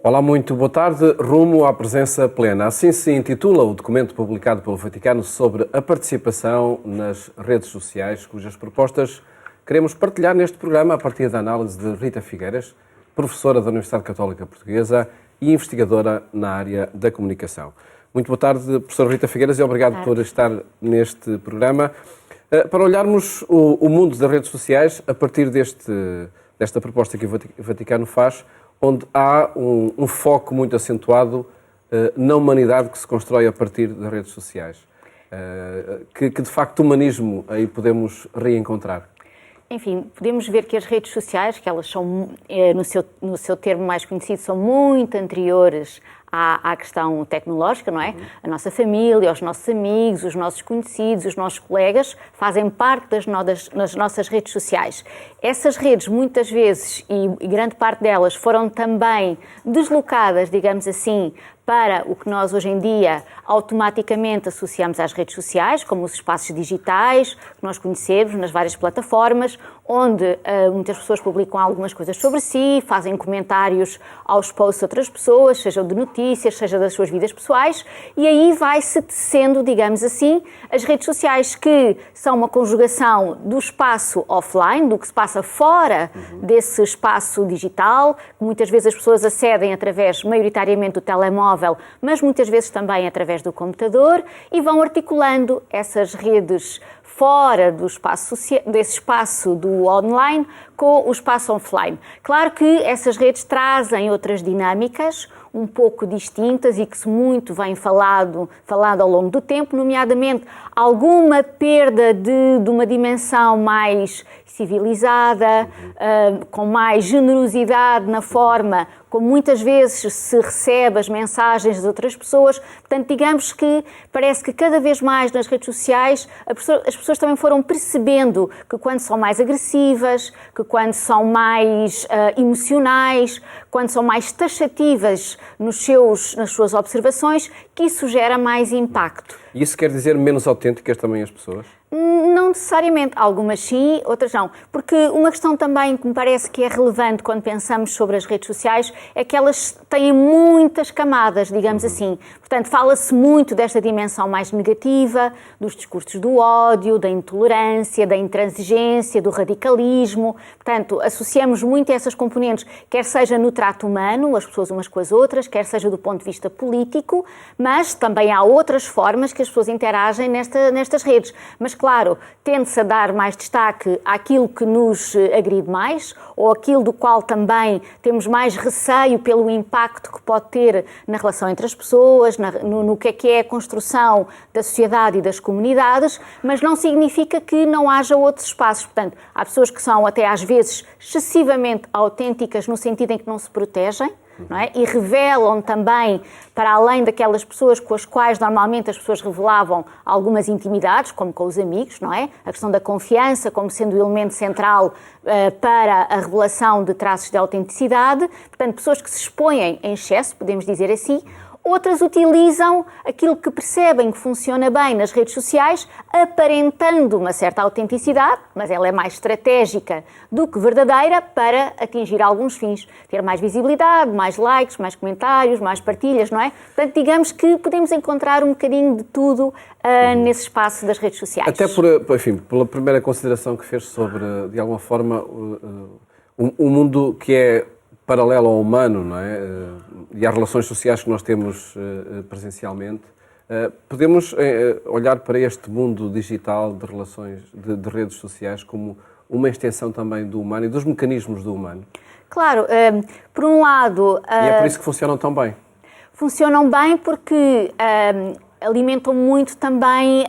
Olá, muito boa tarde. Rumo à presença plena. Assim se intitula o documento publicado pelo Vaticano sobre a participação nas redes sociais, cujas propostas queremos partilhar neste programa a partir da análise de Rita Figueiras, professora da Universidade Católica Portuguesa e investigadora na área da comunicação. Muito boa tarde, professora Rita Figueiras, e obrigado por estar neste programa. Para olharmos o mundo das redes sociais a partir desta proposta que o Vaticano faz, onde há um foco muito acentuado na humanidade que se constrói a partir das redes sociais. Que de facto humanismo aí podemos reencontrar? Enfim, podemos ver que as redes sociais, que elas são, no seu termo mais conhecido, são muito anteriores à questão tecnológica, não é? A nossa família, os nossos amigos, os nossos conhecidos, os nossos colegas fazem parte das nossas redes sociais. Essas redes, muitas vezes, e grande parte delas, foram também deslocadas, digamos assim, para o que nós hoje em dia automaticamente associamos às redes sociais, como os espaços digitais, que nós conhecemos nas várias plataformas, onde muitas pessoas publicam algumas coisas sobre si, fazem comentários aos posts de outras pessoas, sejam de notícias, seja das suas vidas pessoais, e aí vai-se tecendo, digamos assim, as redes sociais, que são uma conjugação do espaço offline, do que se passa fora desse espaço digital, que muitas vezes as pessoas acedem através, maioritariamente, do telemóvel, mas muitas vezes também através do computador, e vão articulando essas redes fora desse espaço do online com o espaço offline. Claro que essas redes trazem outras dinâmicas um pouco distintas e que se muito vem falado ao longo do tempo, nomeadamente alguma perda de uma dimensão mais civilizada, com mais generosidade na forma como muitas vezes se recebe as mensagens de outras pessoas. Portanto, digamos que parece que cada vez mais nas redes sociais as pessoas também foram percebendo que quando são mais agressivas, que quando são mais emocionais, quando são mais taxativas nas suas observações, que isso gera mais impacto. E isso quer dizer menos autênticas também as pessoas? Não necessariamente, algumas sim, outras não, porque uma questão também que me parece que é relevante quando pensamos sobre as redes sociais é que elas têm muitas camadas, digamos assim. Portanto, fala-se muito desta dimensão mais negativa, dos discursos do ódio, da intolerância, da intransigência, do radicalismo. Portanto, associamos muito a essas componentes, quer seja no trato humano, as pessoas umas com as outras, quer seja do ponto de vista político, mas também há outras formas que as pessoas interagem nestas redes. Mas, claro, tende-se a dar mais destaque àquilo que nos agride mais, ou aquilo do qual também temos mais receio pelo impacto que pode ter na relação entre as pessoas, no que é a construção da sociedade e das comunidades, mas não significa que não haja outros espaços. Portanto, há pessoas que são até às vezes excessivamente autênticas no sentido em que não se protegem, não é? E revelam também, para além daquelas pessoas com as quais normalmente as pessoas revelavam algumas intimidades, como com os amigos, não é? A questão da confiança como sendo o elemento central para a revelação de traços de autenticidade. Portanto, pessoas que se expõem em excesso, podemos dizer assim. Outras utilizam aquilo que percebem que funciona bem nas redes sociais, aparentando uma certa autenticidade, mas ela é mais estratégica do que verdadeira para atingir alguns fins. Ter mais visibilidade, mais likes, mais comentários, mais partilhas, não é? Portanto, digamos que podemos encontrar um bocadinho de tudo nesse espaço das redes sociais. Até pela primeira consideração que fez sobre, de alguma forma, um mundo que é paralelo ao humano, não é? E às relações sociais que nós temos presencialmente, podemos olhar para este mundo digital de relações, de redes sociais, como uma extensão também do humano e dos mecanismos do humano? Claro, por um lado... E é por isso que funcionam tão bem? Funcionam bem porque alimentam muito também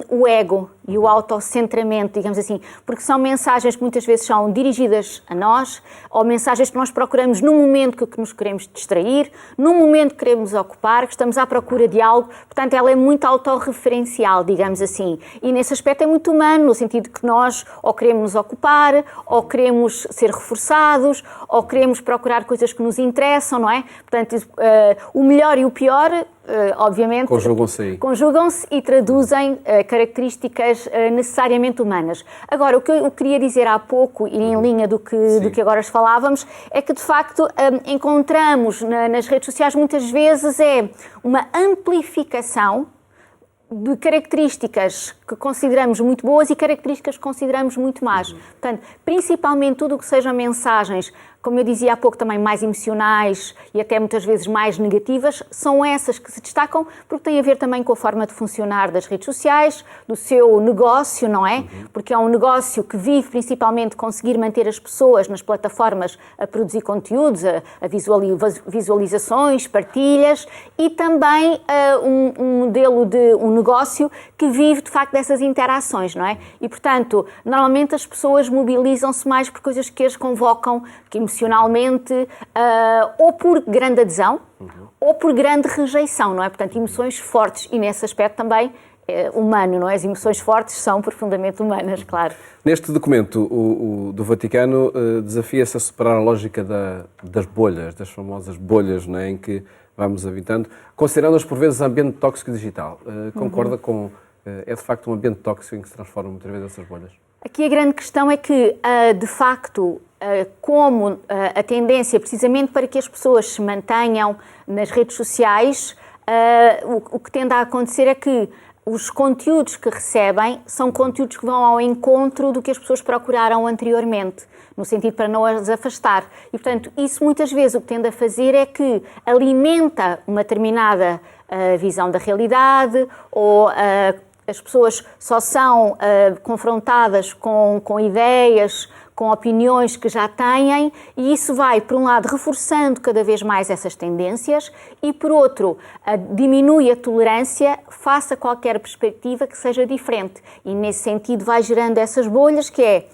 o ego e o autocentramento, digamos assim, porque são mensagens que muitas vezes são dirigidas a nós, ou mensagens que nós procuramos num momento que nos queremos distrair, num momento que queremos ocupar, que estamos à procura de algo. Portanto, ela é muito autorreferencial, digamos assim, e nesse aspecto é muito humano, no sentido que nós ou queremos nos ocupar, ou queremos ser reforçados, ou queremos procurar coisas que nos interessam, não é? Portanto, o melhor e o pior obviamente, conjugam-se e traduzem características necessariamente humanas. Agora, o que eu queria dizer há pouco, e em linha do que agora falávamos, é que, de facto, encontramos nas redes sociais muitas vezes uma amplificação de características que consideramos muito boas e características que consideramos muito más. Portanto, principalmente tudo o que sejam mensagens, como eu dizia há pouco, também mais emocionais e até muitas vezes mais negativas, são essas que se destacam porque têm a ver também com a forma de funcionar das redes sociais, do seu negócio, não é? Porque é um negócio que vive principalmente de conseguir manter as pessoas nas plataformas a produzir conteúdos, a visualizações, partilhas e também um modelo de um negócio que vive de facto dessas interações, não é? E portanto, normalmente as pessoas mobilizam-se mais por coisas que as convocam, que emocionalmente, ou por grande adesão, ou por grande rejeição, não é? Portanto, emoções fortes, e nesse aspecto também é humano, não é? As emoções fortes são profundamente humanas, claro. Neste documento, do Vaticano desafia-se a superar a lógica das bolhas, das famosas bolhas, não é? Em que vamos habitando, considerando-as por vezes ambiente tóxico digital. Concorda com... É de facto um ambiente tóxico em que se transformam muitas vezes essas bolhas? Aqui a grande questão é que, de facto, como a tendência, precisamente para que as pessoas se mantenham nas redes sociais, o que tende a acontecer é que os conteúdos que recebem são conteúdos que vão ao encontro do que as pessoas procuraram anteriormente, no sentido para não as afastar. E, portanto, isso muitas vezes o que tende a fazer é que alimenta uma determinada visão da realidade ou as pessoas só são confrontadas com ideias, com opiniões que já têm, e isso vai, por um lado, reforçando cada vez mais essas tendências e, por outro, diminui a tolerância face a qualquer perspectiva que seja diferente. E, nesse sentido, vai gerando essas bolhas, que é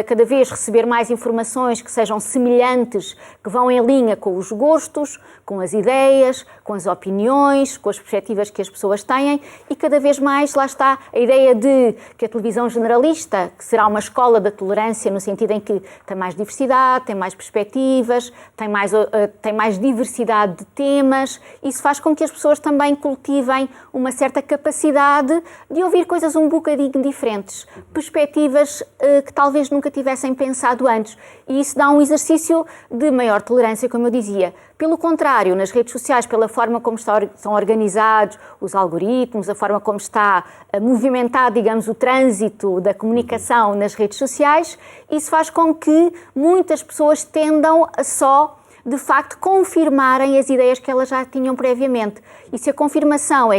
cada vez receber mais informações que sejam semelhantes, que vão em linha com os gostos, com as ideias, com as opiniões, com as perspectivas que as pessoas têm, e cada vez mais, lá está, a ideia de que a televisão generalista, que será uma escola da tolerância, no sentido em que tem mais diversidade, tem mais perspectivas, tem mais diversidade de temas. Isso faz com que as pessoas também cultivem uma certa capacidade de ouvir coisas um bocadinho diferentes, perspectivas que talvez nunca tivessem pensado antes. E isso dá um exercício de maior tolerância, como eu dizia. Pelo contrário, nas redes sociais, pela forma como são organizados os algoritmos, a forma como está movimentado, digamos, o trânsito da comunicação nas redes sociais, isso faz com que muitas pessoas tendam a só, de facto, confirmarem as ideias que elas já tinham previamente. E se a confirmação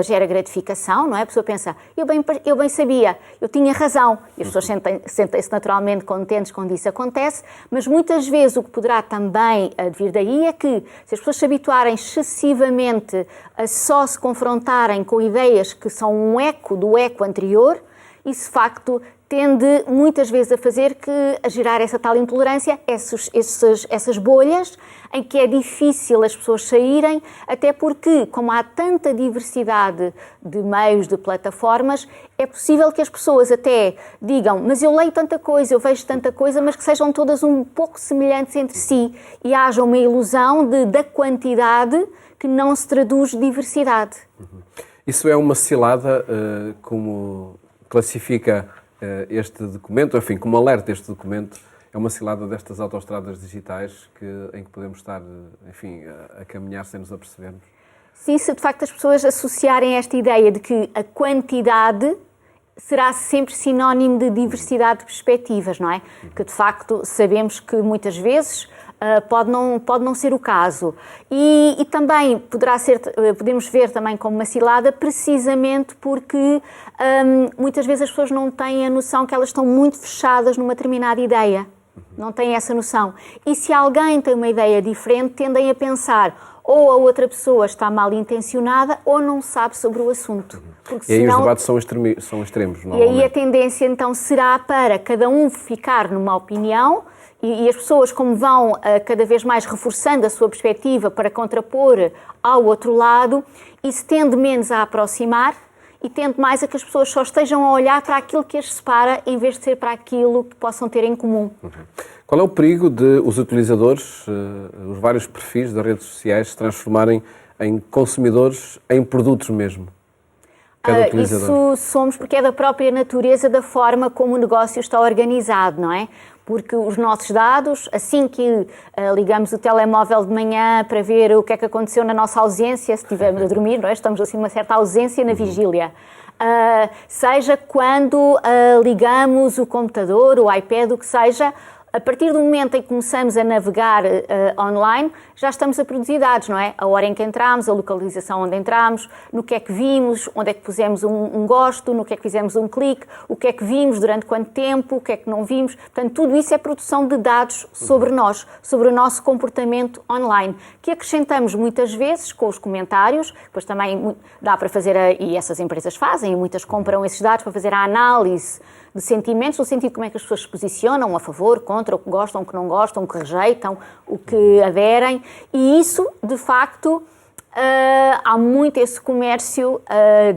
gera gratificação, não é? A pessoa pensa, eu bem sabia, eu tinha razão. E as pessoas sentem-se naturalmente contentes quando isso acontece, mas muitas vezes o que poderá também vir daí é que, se as pessoas se habituarem excessivamente a só se confrontarem com ideias que são um eco do eco anterior, isso, de facto, tende muitas vezes a gerar essa tal intolerância, essas bolhas, em que é difícil as pessoas saírem, até porque, como há tanta diversidade de meios, de plataformas, é possível que as pessoas até digam, mas eu leio tanta coisa, eu vejo tanta coisa, mas que sejam todas um pouco semelhantes entre si, e haja uma ilusão da quantidade que não se traduz diversidade. Isso é uma cilada, como classifica este documento, enfim, como alerta este documento, é uma cilada destas autoestradas digitais em que podemos estar, enfim, a caminhar sem nos apercebermos? Sim, se de facto as pessoas associarem esta ideia de que a quantidade será sempre sinónimo de diversidade de perspectivas, não é? Que de facto sabemos que muitas vezes pode não ser o caso. E também podemos ver também como uma cilada, precisamente porque muitas vezes as pessoas não têm a noção que elas estão muito fechadas numa determinada ideia. Não têm essa noção. E se alguém tem uma ideia diferente, tendem a pensar ou a outra pessoa está mal intencionada ou não sabe sobre o assunto. Porque, e aí os debates são extremos, normalmente. E aí a tendência então será para cada um ficar numa opinião, e as pessoas, como vão cada vez mais reforçando a sua perspectiva para contrapor ao outro lado, isso tende menos a aproximar e tende mais a que as pessoas só estejam a olhar para aquilo que as separa, em vez de ser para aquilo que possam ter em comum. Qual é o perigo de os utilizadores, os vários perfis das redes sociais, se transformarem em consumidores, em produtos mesmo? Cada utilizador. Isso somos porque é da própria natureza da forma como o negócio está organizado, não é? Porque os nossos dados, assim que ligamos o telemóvel de manhã para ver o que é que aconteceu na nossa ausência, se estivermos a dormir, não é? Estamos assim uma certa ausência na vigília. Seja quando ligamos o computador, o iPad, o que seja, a partir do momento em que começamos a navegar online, já estamos a produzir dados, não é? A hora em que entramos, a localização onde entramos, no que é que vimos, onde é que pusemos um gosto, no que é que fizemos um clique, o que é que vimos, durante quanto tempo, o que é que não vimos. Portanto, tudo isso é produção de dados sobre nós, sobre o nosso comportamento online, que acrescentamos muitas vezes com os comentários, depois também dá para fazer, e essas empresas fazem, e muitas compram esses dados para fazer a análise de sentimentos, no sentido de como é que as pessoas se posicionam, a favor, contra, o que gostam, o que não gostam, o que rejeitam, o que aderem, e isso, de facto, há muito esse comércio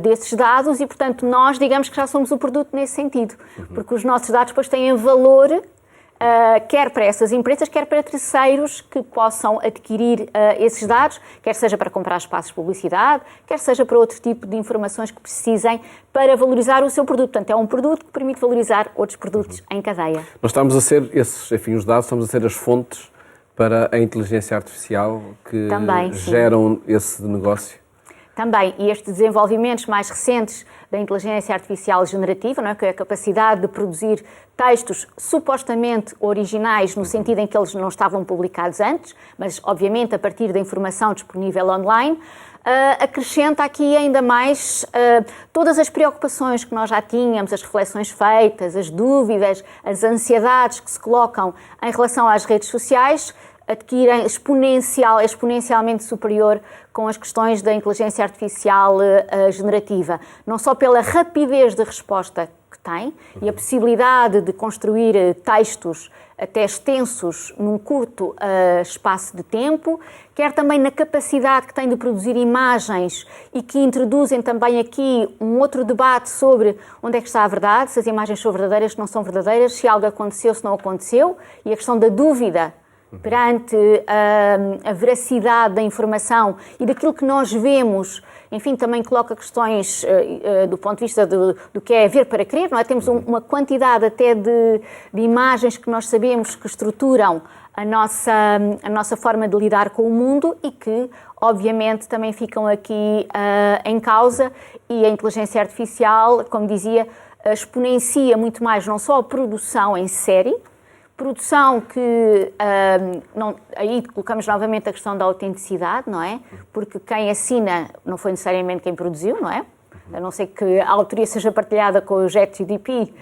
desses dados e, portanto, nós digamos que já somos o produto nesse sentido, porque os nossos dados depois têm valor, quer para essas empresas, quer para terceiros que possam adquirir esses dados, quer seja para comprar espaços de publicidade, quer seja para outro tipo de informações que precisem para valorizar o seu produto. Portanto, é um produto que permite valorizar outros produtos em cadeia. Nós estamos a ser, os dados, estamos a ser as fontes para a inteligência artificial que também, geram esse negócio? Também, e estes desenvolvimentos mais recentes da inteligência artificial generativa, não é? Que é a capacidade de produzir textos supostamente originais, no sentido em que eles não estavam publicados antes, mas obviamente a partir da informação disponível online, acrescenta aqui ainda mais todas as preocupações que nós já tínhamos, as reflexões feitas, as dúvidas, as ansiedades que se colocam em relação às redes sociais, adquirem exponencialmente superior com as questões da inteligência artificial generativa. Não só pela rapidez de resposta que tem e a possibilidade de construir textos até extensos num curto espaço de tempo, quer também na capacidade que tem de produzir imagens e que introduzem também aqui um outro debate sobre onde é que está a verdade, se as imagens são verdadeiras, se não são verdadeiras, se algo aconteceu, se não aconteceu, e a questão da dúvida perante a veracidade da informação e daquilo que nós vemos, enfim, também coloca questões do ponto de vista do que é ver para crer, não é? Temos uma quantidade até de imagens que nós sabemos que estruturam a nossa forma de lidar com o mundo e que, obviamente, também ficam aqui em causa, e a inteligência artificial, como dizia, exponencia muito mais não só a produção em série, produção que, aí colocamos novamente a questão da autenticidade, não é? Porque quem assina não foi necessariamente quem produziu, não é? A não ser que a autoria seja partilhada com o ChatGPT,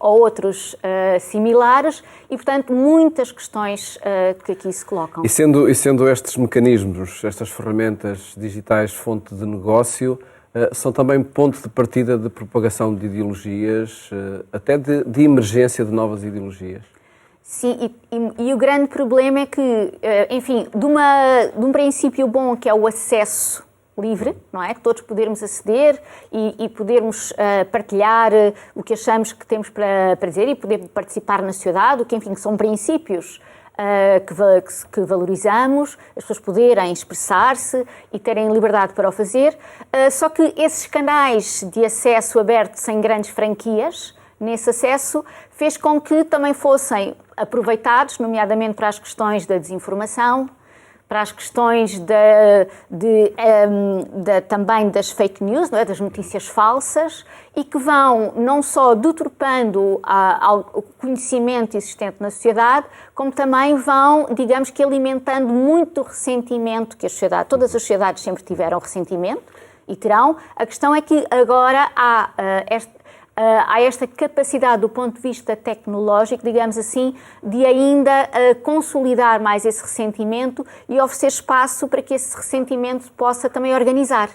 ou outros similares, e, portanto, muitas questões que aqui se colocam. E sendo estes mecanismos, estas ferramentas digitais fonte de negócio, são também ponto de partida de propagação de ideologias, até de emergência de novas ideologias. Sim, e o grande problema é que, enfim, de um princípio bom que é o acesso livre, não é? Que todos podermos aceder e podermos partilhar o que achamos que temos para dizer e poder participar na sociedade, o que, enfim, são princípios que valorizamos, as pessoas poderem expressar-se e terem liberdade para o fazer, só que esses canais de acesso aberto sem grandes franquias, nesse acesso, fez com que também fossem aproveitados, nomeadamente para as questões da desinformação, para as questões também das fake news, não é? Das notícias falsas, e que vão não só deturpando o conhecimento existente na sociedade, como também vão, digamos que, alimentando muito ressentimento que todas as sociedades sempre tiveram ressentimento e terão. A questão é que agora há esta capacidade do ponto de vista tecnológico, digamos assim, de ainda consolidar mais esse ressentimento e oferecer espaço para que esse ressentimento possa também organizar.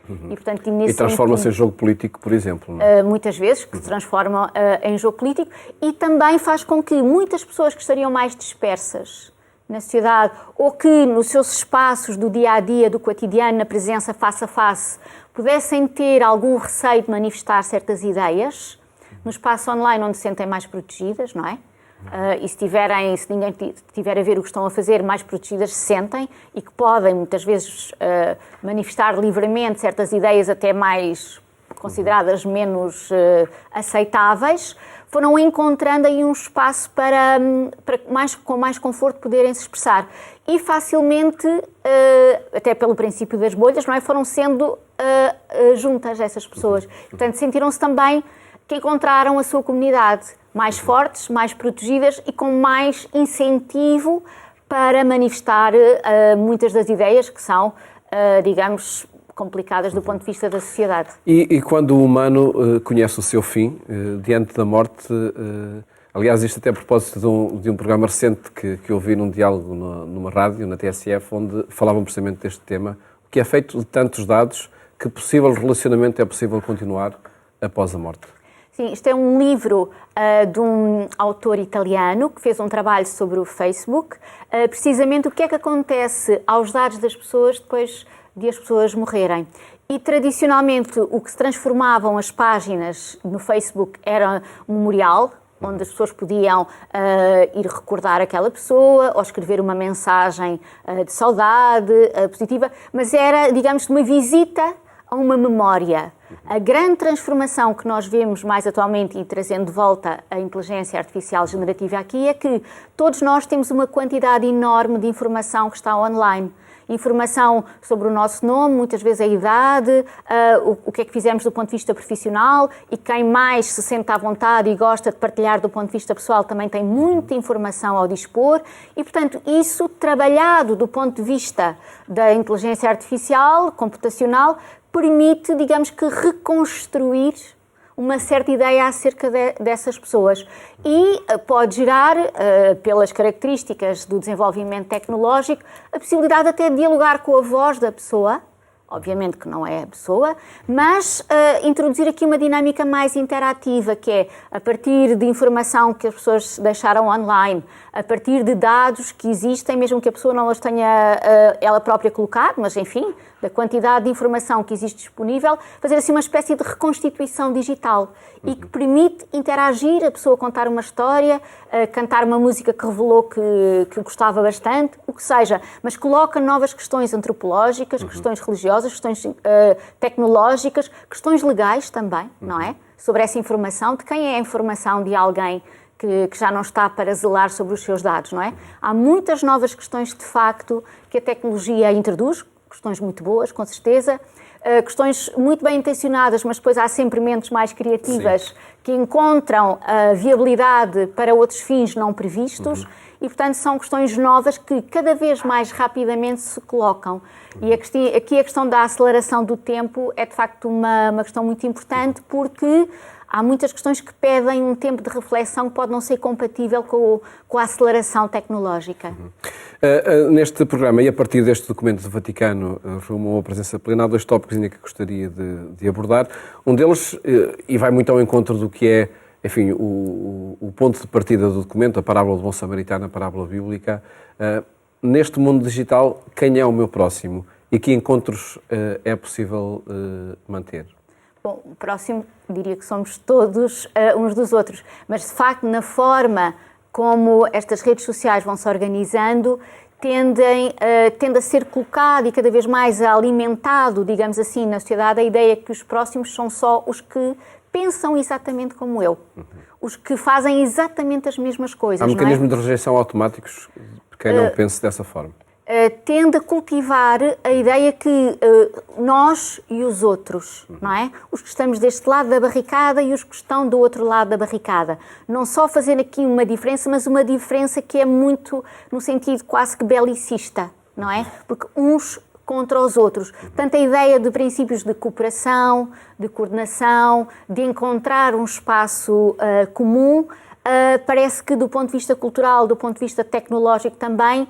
E, portanto, e transforma-se em jogo político, por exemplo. Não é? Muitas vezes, que se transforma em jogo político, e também faz com que muitas pessoas que estariam mais dispersas na sociedade, ou que nos seus espaços do dia-a-dia, do cotidiano, na presença face a face, pudessem ter algum receio de manifestar certas ideias, no espaço online onde se sentem mais protegidas, não é? e se ninguém tiver a ver o que estão a fazer, mais protegidas se sentem e que podem muitas vezes manifestar livremente certas ideias até mais consideradas menos aceitáveis, foram encontrando aí um espaço para com mais conforto poderem se expressar. E facilmente, até pelo princípio das bolhas, não é? Foram sendo juntas essas pessoas. Portanto, sentiram-se também que encontraram a sua comunidade mais fortes, mais protegidas e com mais incentivo para manifestar muitas das ideias que são, digamos, complicadas do ponto de vista da sociedade. E quando o humano conhece o seu fim, diante da morte, aliás, isto até a propósito de um programa recente que eu vi num diálogo numa rádio, na TSF, onde falavam precisamente deste tema, o que é feito de tantos dados, que possível relacionamento é possível continuar após a morte. Sim, isto é um livro de um autor italiano que fez um trabalho sobre o Facebook, precisamente o que é que acontece aos dados das pessoas depois de as pessoas morrerem. E, tradicionalmente, o que se transformavam as páginas no Facebook era um memorial, onde as pessoas podiam ir recordar aquela pessoa ou escrever uma mensagem de saudade positiva, mas era, digamos, uma visita a uma memória. A grande transformação que nós vemos mais atualmente, e trazendo de volta a inteligência artificial generativa aqui, é que todos nós temos uma quantidade enorme de informação que está online. Informação sobre o nosso nome, muitas vezes a idade, o que é que fizemos do ponto de vista profissional, e quem mais se sente à vontade e gosta de partilhar do ponto de vista pessoal também tem muita informação ao dispor e, portanto, isso trabalhado do ponto de vista da inteligência artificial, computacional, permite, digamos que, reconstruir uma certa ideia acerca dessas pessoas e pode gerar, pelas características do desenvolvimento tecnológico, a possibilidade até de dialogar com a voz da pessoa, obviamente que não é a pessoa, mas introduzir aqui uma dinâmica mais interativa, que é a partir de informação que as pessoas deixaram online, a partir de dados que existem, mesmo que a pessoa não as tenha ela própria colocado, mas enfim, da quantidade de informação que existe disponível, fazer assim uma espécie de reconstituição digital e que permite interagir, a pessoa contar uma história, cantar uma música que revelou que gostava bastante, o que seja, mas coloca novas questões antropológicas, questões religiosas, questões tecnológicas, questões legais também, não é? Sobre essa informação, de quem é a informação de alguém que já não está para zelar sobre os seus dados, não é? Há muitas novas questões, de facto, que a tecnologia introduz, questões muito boas, com certeza, questões muito bem intencionadas, mas depois há sempre mentes mais criativas que encontram viabilidade para outros fins não previstos e, portanto, são questões novas que cada vez mais rapidamente se colocam. E aqui a questão da aceleração do tempo é, de facto, uma questão muito importante porque há muitas questões que pedem um tempo de reflexão que pode não ser compatível com a aceleração tecnológica. Neste programa, e a partir deste documento do Vaticano, rumo à presença plena, há dois tópicos ainda que gostaria de abordar. Um deles, e vai muito ao encontro do que é, enfim, o ponto de partida do documento, a parábola do bom samaritano, a parábola bíblica. Neste mundo digital, quem é o meu próximo? E que encontros é possível manter? Bom, o próximo diria que somos todos uns dos outros, mas de facto na forma como estas redes sociais vão se organizando, tende a ser colocado e cada vez mais alimentado, digamos assim, na sociedade a ideia que os próximos são só os que pensam exatamente como eu, os que fazem exatamente as mesmas coisas. Há mecanismos de rejeição automáticos de quem não pense dessa forma. Tende a cultivar a ideia que nós e os outros, não é? Os que estamos deste lado da barricada e os que estão do outro lado da barricada. Não só fazer aqui uma diferença, mas uma diferença que é muito, no sentido quase que belicista, não é? Porque uns contra os outros. Portanto, a ideia de princípios de cooperação, de coordenação, de encontrar um espaço comum, parece que do ponto de vista cultural, do ponto de vista tecnológico também,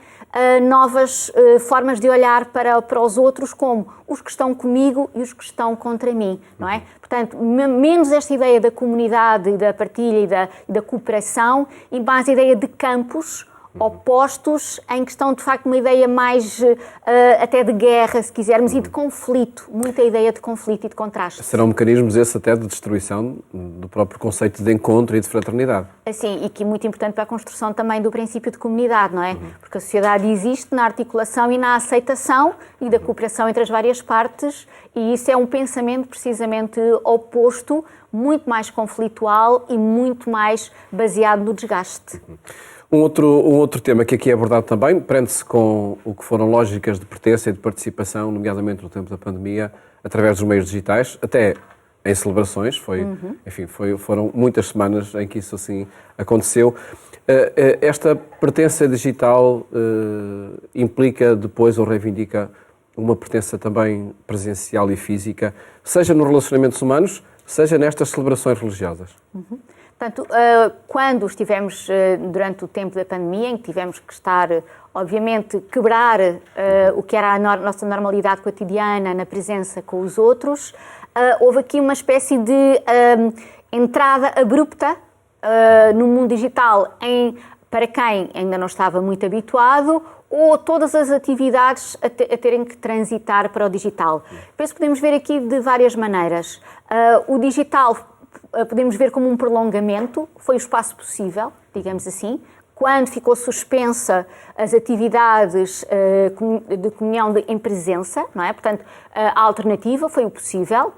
novas formas de olhar para os outros como os que estão comigo e os que estão contra mim, não é? Portanto, menos esta ideia da comunidade e da partilha e da cooperação e mais a ideia de campos opostos em que estão, de facto, uma ideia mais até de guerra, se quisermos, e de conflito, muita ideia de conflito e de contraste. Serão mecanismos esse até de destruição do próprio conceito de encontro e de fraternidade. Assim, e que é muito importante para a construção também do princípio de comunidade, não é? Porque a sociedade existe na articulação e na aceitação e da cooperação entre as várias partes, e isso é um pensamento precisamente oposto, muito mais conflitual e muito mais baseado no desgaste. Um outro tema que aqui é abordado também prende-se com o que foram lógicas de pertença e de participação, nomeadamente no tempo da pandemia, através dos meios digitais, até em celebrações. Foram muitas semanas em que isso assim aconteceu. Esta pertença digital implica depois ou reivindica uma pertença também presencial e física, seja nos relacionamentos humanos, seja nestas celebrações religiosas. Portanto, quando estivemos durante o tempo da pandemia, em que tivemos que estar, obviamente, quebrar o que era a nossa normalidade cotidiana na presença com os outros, houve aqui uma espécie de entrada abrupta no mundo digital para quem ainda não estava muito habituado, ou todas as atividades a terem que transitar para o digital. Penso que podemos ver aqui de várias maneiras. O digital podemos ver como um prolongamento, foi o espaço possível, digamos assim, quando ficou suspensa as atividades de comunhão em presença, não é? Portanto, a alternativa foi o possível.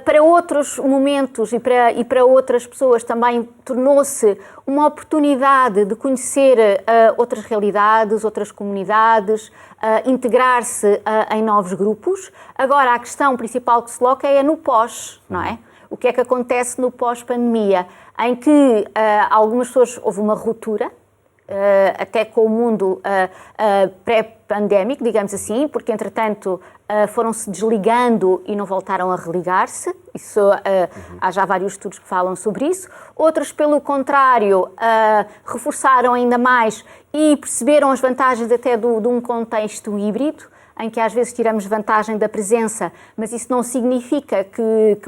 Para outros momentos e para outras pessoas também tornou-se uma oportunidade de conhecer outras realidades, outras comunidades, integrar-se em novos grupos. Agora, a questão principal que se coloca é no pós, não é? O que é que acontece no pós-pandemia, em que algumas pessoas houve uma ruptura, até com o mundo pré-pandémico, digamos assim, porque, entretanto, foram-se desligando e não voltaram a religar-se. Há já vários estudos que falam sobre isso. Outros, pelo contrário, reforçaram ainda mais e perceberam as vantagens até de um contexto híbrido, em que às vezes tiramos vantagem da presença, mas isso não significa que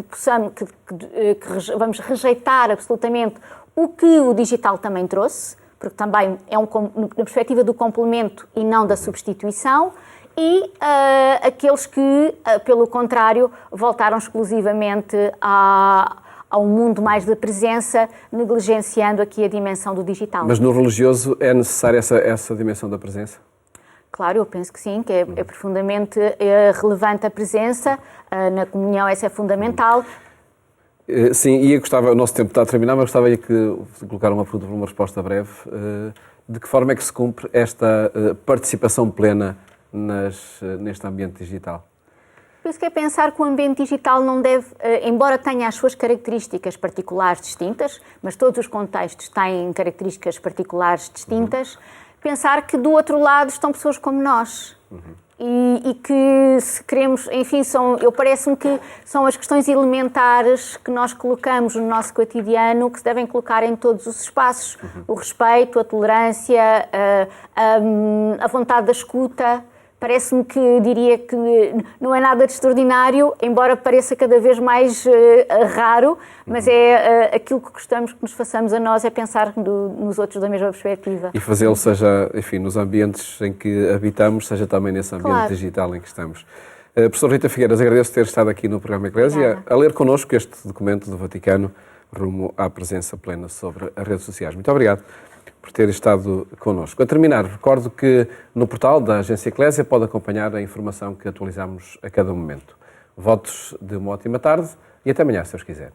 vamos rejeitar absolutamente o que o digital também trouxe, porque também é na perspectiva do complemento e não da substituição, e aqueles que, pelo contrário, voltaram exclusivamente ao mundo mais da presença, negligenciando aqui a dimensão do digital. Mas no religioso é necessária essa dimensão da presença? Claro, eu penso que sim, que é profundamente relevante a presença, na comunhão essa é fundamental. Sim, e eu gostava, o nosso tempo está a terminar, mas gostava de colocar uma pergunta para uma resposta breve. De que forma é que se cumpre esta participação plena neste ambiente digital? Penso que é pensar que o ambiente digital não deve, embora tenha as suas características particulares distintas, mas todos os contextos têm características particulares distintas, pensar que do outro lado estão pessoas como nós. E que se queremos, enfim, parece-me que são as questões elementares que nós colocamos no nosso cotidiano que se devem colocar em todos os espaços. O respeito, a tolerância, a vontade da escuta. Parece-me que diria que não é nada de extraordinário, embora pareça cada vez mais raro, mas é aquilo que gostamos que nos façamos a nós, é pensar nos outros da mesma perspectiva. E fazê-lo seja, enfim, nos ambientes em que habitamos, seja também nesse ambiente digital em que estamos. Professor Rita Figueiras, agradeço ter estado aqui no programa Eclésia, a ler connosco este documento do Vaticano rumo à presença plena sobre as redes sociais. Muito obrigado por ter estado connosco. A terminar, recordo que no portal da Agência Eclésia pode acompanhar a informação que atualizamos a cada momento. Votos de uma ótima tarde e até amanhã, se Deus quiser.